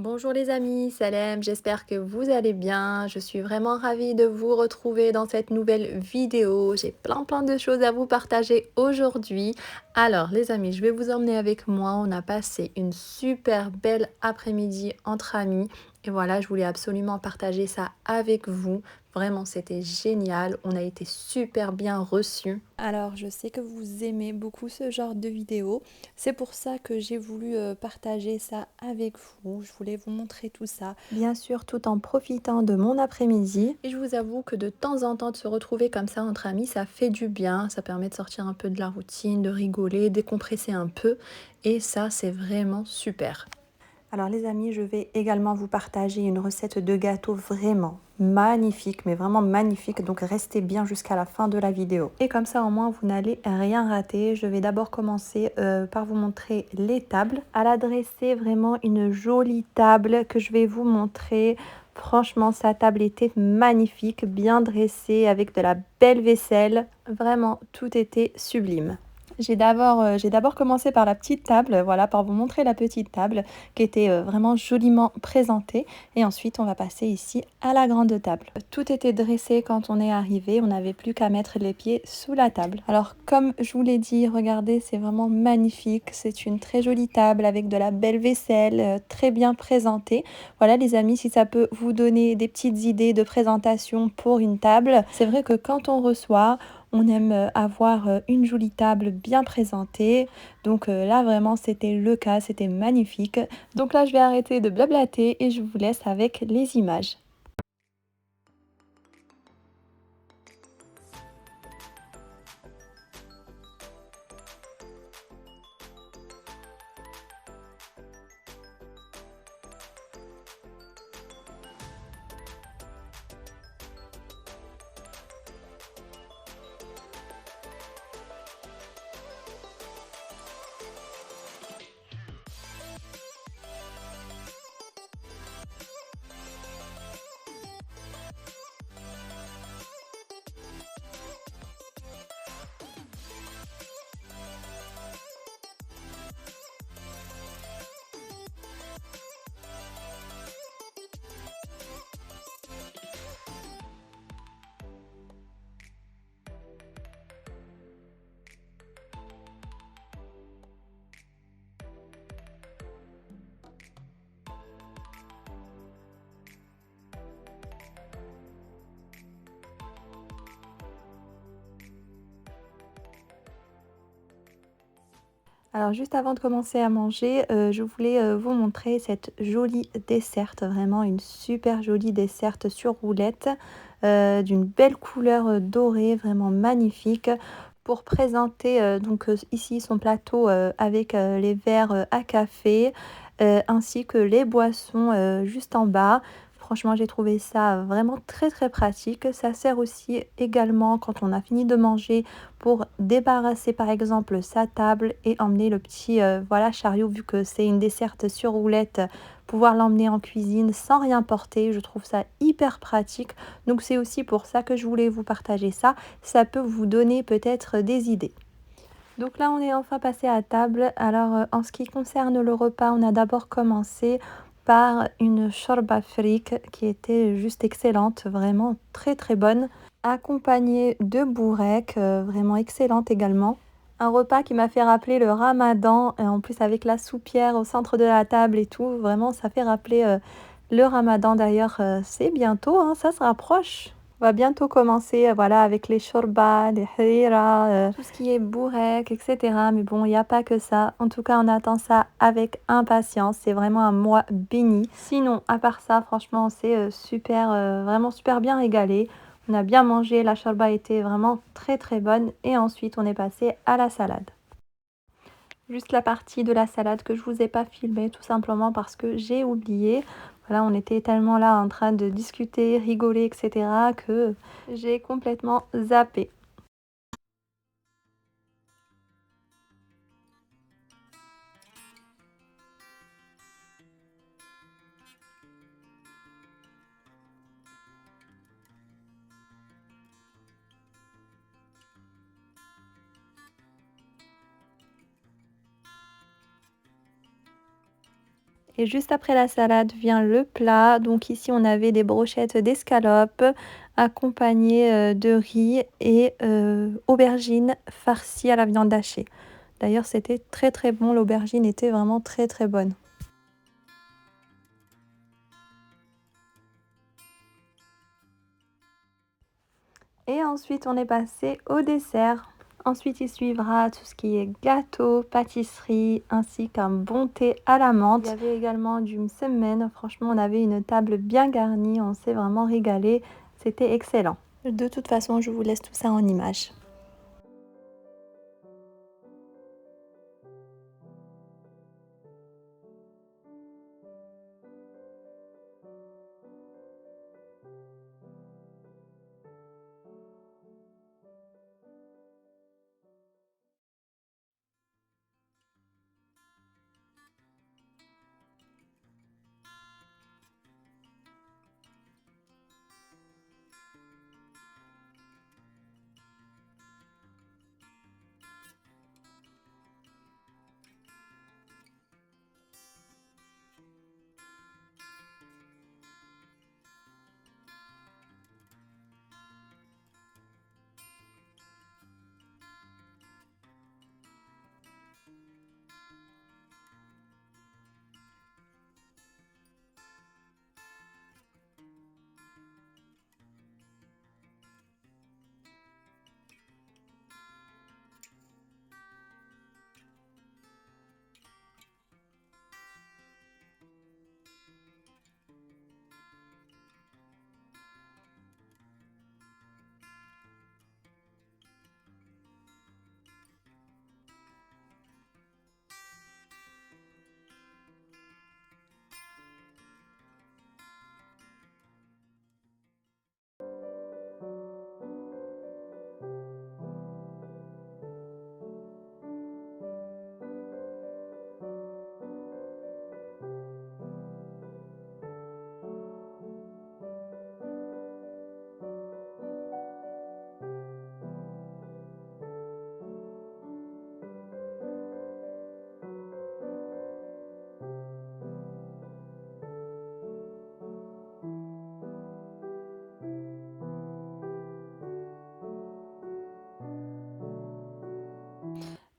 Bonjour les amis, Salem, j'espère que vous allez bien. Je suis vraiment ravie de vous retrouver dans cette nouvelle vidéo. J'ai plein de choses à vous partager aujourd'hui. Alors les amis, je vais vous emmener avec moi. On a passé une super belle après-midi entre amis. Et voilà, je voulais absolument partager ça avec vous. Vraiment, c'était génial. On a été super bien reçus. Alors, je sais que vous aimez beaucoup ce genre de vidéos. C'est pour ça que j'ai voulu partager ça avec vous. Je voulais vous montrer tout ça. Bien sûr, tout en profitant de mon après-midi. Et je vous avoue que de temps en temps, de se retrouver comme ça entre amis, ça fait du bien. Ça permet de sortir un peu de la routine, de rigoler, décompresser un peu. Et ça, c'est vraiment super. Alors les amis, je vais également vous partager une recette de gâteau vraiment magnifique, mais vraiment magnifique. Donc restez bien jusqu'à la fin de la vidéo. Et comme ça au moins vous n'allez rien rater. Je vais d'abord commencer par vous montrer les tables. Elle a dressé vraiment une jolie table que je vais vous montrer. Franchement, sa table était magnifique, bien dressée, avec de la belle vaisselle. Vraiment, tout était sublime. J'ai d'abord commencé par la petite table, voilà, par vous montrer la petite table qui était vraiment joliment présentée. Et ensuite, on va passer ici à la grande table. Tout était dressé quand on est arrivé, on n'avait plus qu'à mettre les pieds sous la table. Alors, comme je vous l'ai dit, regardez, c'est vraiment magnifique. C'est une très jolie table avec de la belle vaisselle, très bien présentée. Voilà, les amis, si ça peut vous donner des petites idées de présentation pour une table. C'est vrai que quand on reçoit, on aime avoir une jolie table bien présentée. Donc là, vraiment, c'était le cas, c'était magnifique. Donc là, je vais arrêter de blablater et je vous laisse avec les images. Alors juste avant de commencer à manger, je voulais vous montrer cette jolie desserte, vraiment une super jolie desserte sur roulette, d'une belle couleur dorée, vraiment magnifique. Pour présenter ici son plateau avec les verres à café, ainsi que les boissons juste en bas. Franchement, j'ai trouvé ça vraiment très pratique. Ça sert aussi également quand on a fini de manger pour débarrasser par exemple sa table et emmener le petit voilà, chariot, vu que c'est une desserte sur roulette, pouvoir l'emmener en cuisine sans rien porter. Je trouve ça hyper pratique. Donc c'est aussi pour ça que je voulais vous partager ça. Ça peut vous donner peut-être des idées. Donc là, on est enfin passé à table. Alors, en ce qui concerne le repas, on a d'abord commencé par une shorba fric qui était juste excellente, vraiment très bonne, accompagnée de bourrec, vraiment excellente également. Un repas qui m'a fait rappeler le ramadan, en plus avec la soupière au centre de la table et tout, vraiment ça fait rappeler le ramadan. D'ailleurs, c'est bientôt, hein, ça se rapproche. On va bientôt commencer voilà, avec les shorbas, les harira, tout ce qui est bourrec, etc. Mais bon, il n'y a pas que ça. En tout cas, on attend ça avec impatience. C'est vraiment un mois béni. Sinon, à part ça, franchement, on s'est vraiment super bien régalé. On a bien mangé, la shorba était vraiment très bonne. Et ensuite, on est passé à la salade. Juste la partie de la salade que je vous ai pas filmée, tout simplement parce que j'ai oublié. Voilà, on était tellement là en train de discuter, rigoler, etc. que j'ai complètement zappé. Et juste après la salade vient le plat. Donc ici, on avait des brochettes d'escalope accompagnées de riz et aubergines farcies à la viande hachée. D'ailleurs, c'était très très bon. L'aubergine était vraiment très très bonne. Et ensuite, on est passé au dessert. Ensuite, il suivra tout ce qui est gâteau, pâtisserie, ainsi qu'un bon thé à la menthe. Il y avait également du msemen. Franchement, on avait une table bien garnie. On s'est vraiment régalé. C'était excellent. De toute façon, je vous laisse tout ça en images.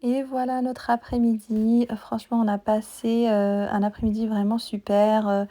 Et voilà notre après-midi. Franchement, on a passé un après-midi vraiment super.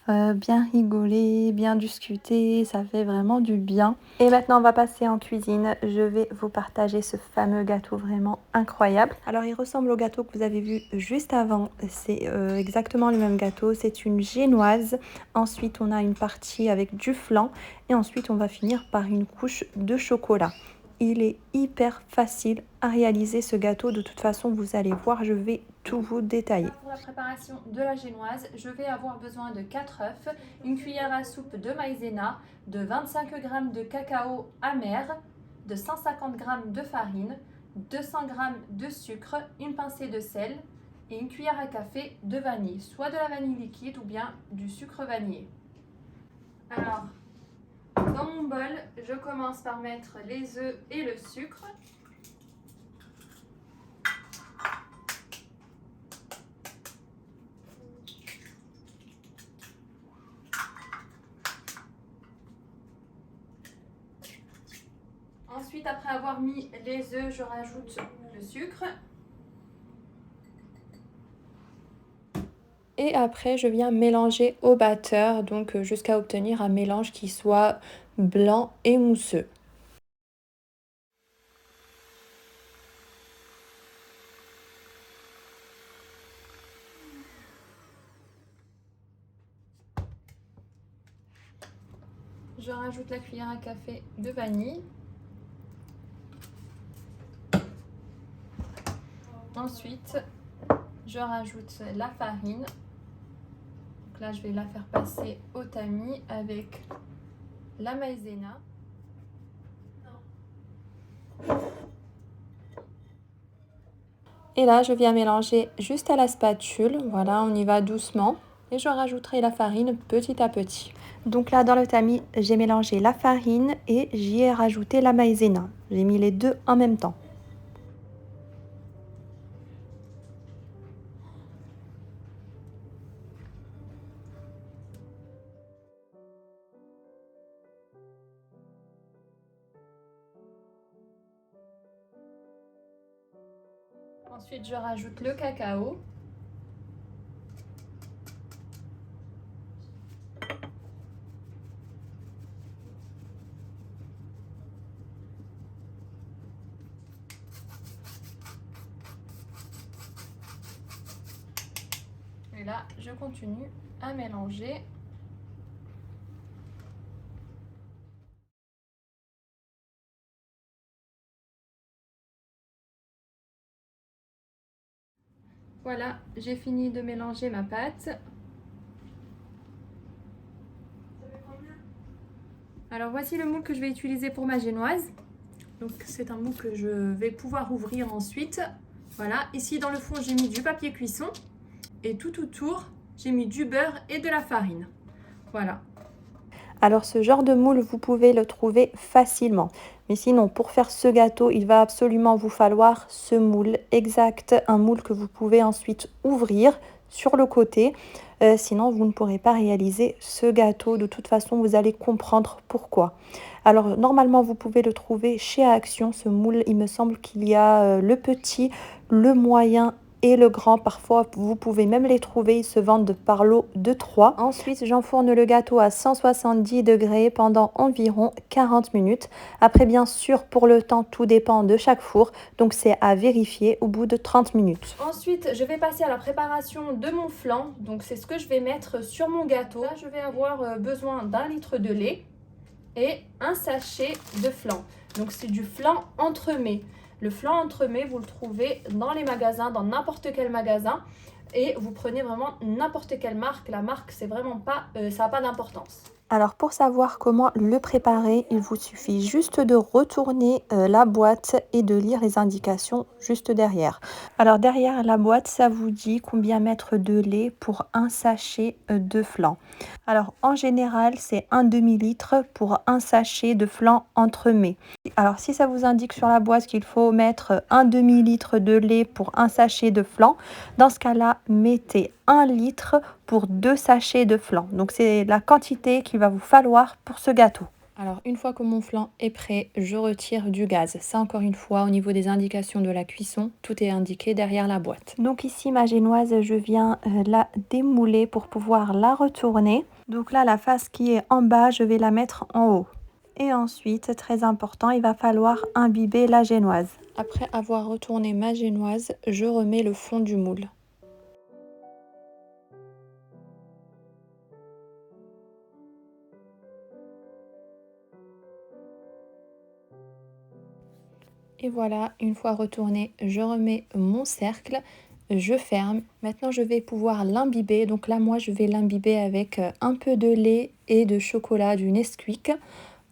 Bien rigolé, bien discuté, ça fait vraiment du bien. Et maintenant on va passer en cuisine. Je vais vous partager ce fameux gâteau vraiment incroyable. Alors il ressemble au gâteau que vous avez vu juste avant. C'est exactement le même gâteau, c'est une génoise. Ensuite on a une partie avec du flan et ensuite on va finir par une couche de chocolat. Il est hyper facile à réaliser ce gâteau. De toute façon, vous allez voir, je vais tout vous détailler. Pour la préparation de la génoise, je vais avoir besoin de 4 œufs, une cuillère à soupe de maïzena, de 25 g de cacao amer, de 150 g de farine, 200 g de sucre, une pincée de sel et une cuillère à café de vanille, soit de la vanille liquide ou bien du sucre vanillé. Alors, dans mon bol, je commence par mettre les œufs et le sucre. Ensuite, après avoir mis les œufs, je rajoute le sucre. Et après, je viens mélanger au batteur, donc jusqu'à obtenir un mélange qui soit blanc et mousseux. Je rajoute la cuillère à café de vanille. Ensuite, je rajoute la farine. Donc là, je vais la faire passer au tamis avec la maïzena. Et là, je viens mélanger juste à la spatule. Voilà, on y va doucement. Et je rajouterai la farine petit à petit. Donc là, dans le tamis, j'ai mélangé la farine et j'y ai rajouté la maïzena. J'ai mis les deux en même temps. Ensuite, je rajoute le cacao. Et là, je continue à mélanger. Voilà, j'ai fini de mélanger ma pâte. Alors voici le moule que je vais utiliser pour ma génoise. Donc c'est un moule que je vais pouvoir ouvrir ensuite. Voilà, ici dans le fond j'ai mis du papier cuisson. Et tout autour, j'ai mis du beurre et de la farine. Voilà. Alors ce genre de moule, vous pouvez le trouver facilement. Mais sinon, pour faire ce gâteau, il va absolument vous falloir ce moule exact. Un moule que vous pouvez ensuite ouvrir sur le côté. Sinon, vous ne pourrez pas réaliser ce gâteau. De toute façon, vous allez comprendre pourquoi. Alors, normalement, vous pouvez le trouver chez Action. Ce moule, il me semble qu'il y a le petit, le moyen et le grand. Parfois, vous pouvez même les trouver. Ils se vendent par lot de 3. Ensuite, j'enfourne le gâteau à 170 degrés pendant environ 40 minutes. Après, bien sûr, pour le temps, tout dépend de chaque four. Donc, c'est à vérifier au bout de 30 minutes. Ensuite, je vais passer à la préparation de mon flan. Donc, c'est ce que je vais mettre sur mon gâteau. Là, je vais avoir besoin d'1 litre de lait et un sachet de flan. Donc, c'est du flan entremets. Le flan entremets, vous le trouvez dans les magasins, dans n'importe quel magasin. Et vous prenez vraiment n'importe quelle marque. La marque, c'est vraiment pas, ça n'a pas d'importance. Alors pour savoir comment le préparer, il vous suffit juste de retourner la boîte et de lire les indications juste derrière. Alors derrière la boîte, ça vous dit combien mettre de lait pour un sachet de flan. Alors en général, c'est un demi-litre pour un sachet de flan entremets. Alors si ça vous indique sur la boîte qu'il faut mettre un demi-litre de lait pour un sachet de flan, dans ce cas-là, mettez 1 litre pour 2 sachets de flan. Donc c'est la quantité qu'il va vous falloir pour ce gâteau. Alors une fois que mon flan est prêt, je retire du gaz. Ça encore une fois, au niveau des indications de la cuisson, tout est indiqué derrière la boîte. Donc ici ma génoise, je viens la démouler pour pouvoir la retourner. Donc là, la face qui est en bas, je vais la mettre en haut. Et ensuite, très important, il va falloir imbiber la génoise. Après avoir retourné ma génoise, je remets le fond du moule. Et voilà, une fois retourné, je remets mon cercle, je ferme. Maintenant, je vais pouvoir l'imbiber. Donc là, moi, je vais l'imbiber avec un peu de lait et de chocolat du Nesquik.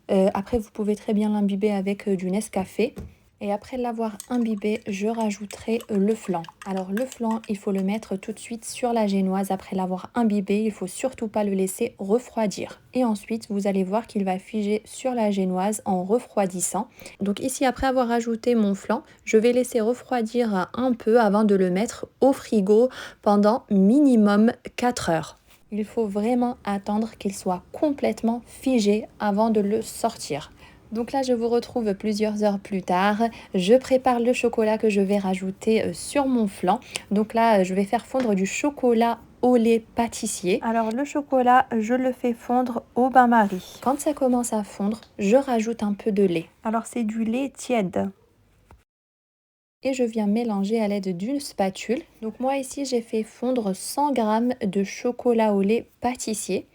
Après, vous pouvez très bien l'imbiber avec du Nescafé. Et après l'avoir imbibé, je rajouterai le flan. Alors le flan, il faut le mettre tout de suite sur la génoise. Après l'avoir imbibé, il ne faut surtout pas le laisser refroidir. Et ensuite, vous allez voir qu'il va figer sur la génoise en refroidissant. Donc ici, après avoir ajouté mon flan, je vais laisser refroidir un peu avant de le mettre au frigo pendant minimum 4 heures. Il faut vraiment attendre qu'il soit complètement figé avant de le sortir. Donc là, je vous retrouve plusieurs heures plus tard. Je prépare le chocolat que je vais rajouter sur mon flan. Donc là, je vais faire fondre du chocolat au lait pâtissier. Alors le chocolat, je le fais fondre au bain-marie. Quand ça commence à fondre, je rajoute un peu de lait. Alors c'est du lait tiède. Et je viens mélanger à l'aide d'une spatule. Donc moi ici j'ai fait fondre 100 g de chocolat au lait pâtissier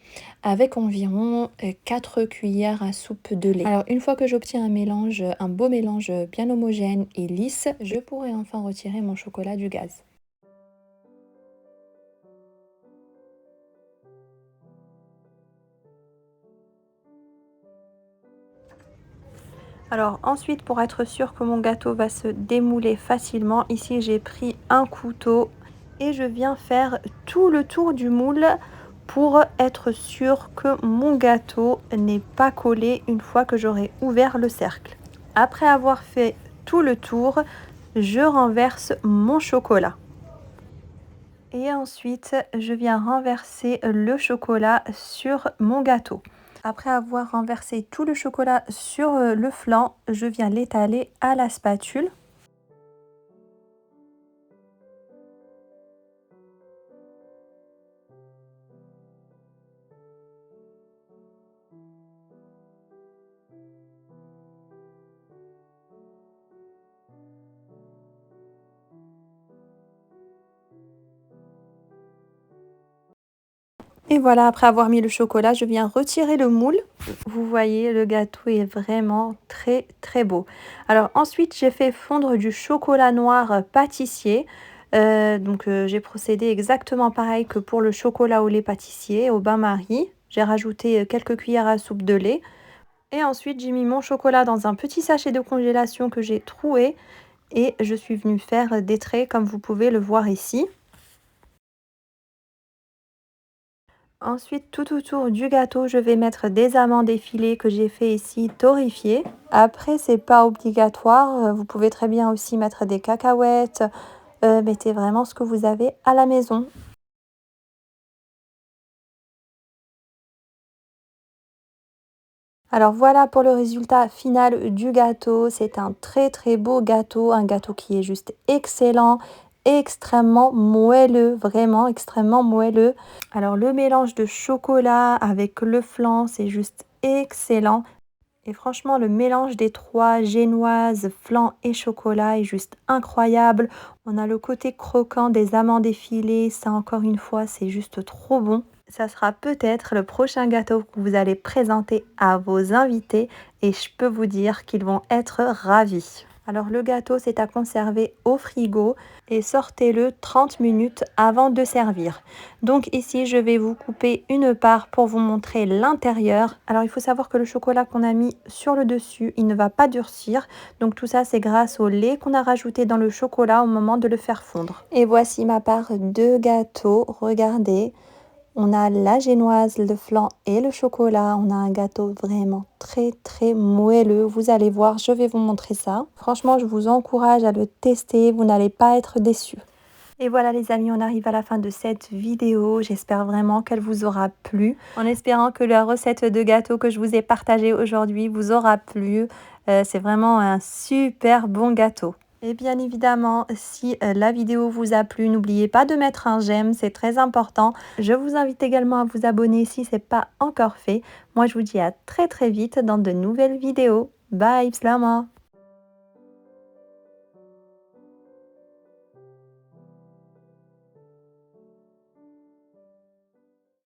avec environ 4 cuillères à soupe de lait. Alors une fois que j'obtiens un mélange, un beau mélange bien homogène et lisse, je pourrai enfin retirer mon chocolat du gaz. Alors ensuite, pour être sûr que mon gâteau va se démouler facilement, ici j'ai pris un couteau et je viens faire tout le tour du moule pour être sûr que mon gâteau n'est pas collé une fois que j'aurai ouvert le cercle. Après avoir fait tout le tour, je renverse mon chocolat. Et ensuite, je viens renverser le chocolat sur mon gâteau. Après avoir renversé tout le chocolat sur le flanc, je viens l'étaler à la spatule. Et voilà, après avoir mis le chocolat, je viens retirer le moule. Vous voyez, le gâteau est vraiment très très beau. Alors ensuite, j'ai fait fondre du chocolat noir pâtissier. J'ai procédé exactement pareil que pour le chocolat au lait pâtissier, au bain-marie. J'ai rajouté quelques cuillères à soupe de lait. Et ensuite, j'ai mis mon chocolat dans un petit sachet de congélation que j'ai troué. Et je suis venue faire des traits comme vous pouvez le voir ici. Ensuite, tout autour du gâteau, je vais mettre des amandes effilées que j'ai fait ici torréfier. Après, c'est pas obligatoire. Vous pouvez très bien aussi mettre des cacahuètes. Mettez vraiment ce que vous avez à la maison. Alors voilà pour le résultat final du gâteau. C'est un très très beau gâteau, un gâteau qui est juste excellent, extrêmement moelleux, vraiment extrêmement moelleux. Alors le mélange de chocolat avec le flan, c'est juste excellent. Et franchement, le mélange des trois, génoise, flan et chocolat, est juste incroyable. On a le côté croquant des amandes effilées. Ça, encore une fois, c'est juste trop bon. Ça sera peut-être le prochain gâteau que vous allez présenter à vos invités et je peux vous dire qu'ils vont être ravis. Alors le gâteau, c'est à conserver au frigo et sortez-le 30 minutes avant de servir. Donc ici, je vais vous couper une part pour vous montrer l'intérieur. Alors il faut savoir que le chocolat qu'on a mis sur le dessus, il ne va pas durcir. Donc tout ça, c'est grâce au lait qu'on a rajouté dans le chocolat au moment de le faire fondre. Et voici ma part de gâteau. Regardez. On a la génoise, le flan et le chocolat. On a un gâteau vraiment très très moelleux. Vous allez voir, je vais vous montrer ça. Franchement, je vous encourage à le tester. Vous n'allez pas être déçus. Et voilà les amis, on arrive à la fin de cette vidéo. J'espère vraiment qu'elle vous aura plu. En espérant que la recette de gâteau que je vous ai partagée aujourd'hui vous aura plu. C'est vraiment un super bon gâteau. Et bien évidemment, si la vidéo vous a plu, n'oubliez pas de mettre un j'aime, c'est très important. Je vous invite également à vous abonner si ce n'est pas encore fait. Moi, je vous dis à très très vite dans de nouvelles vidéos. Bye, Slama!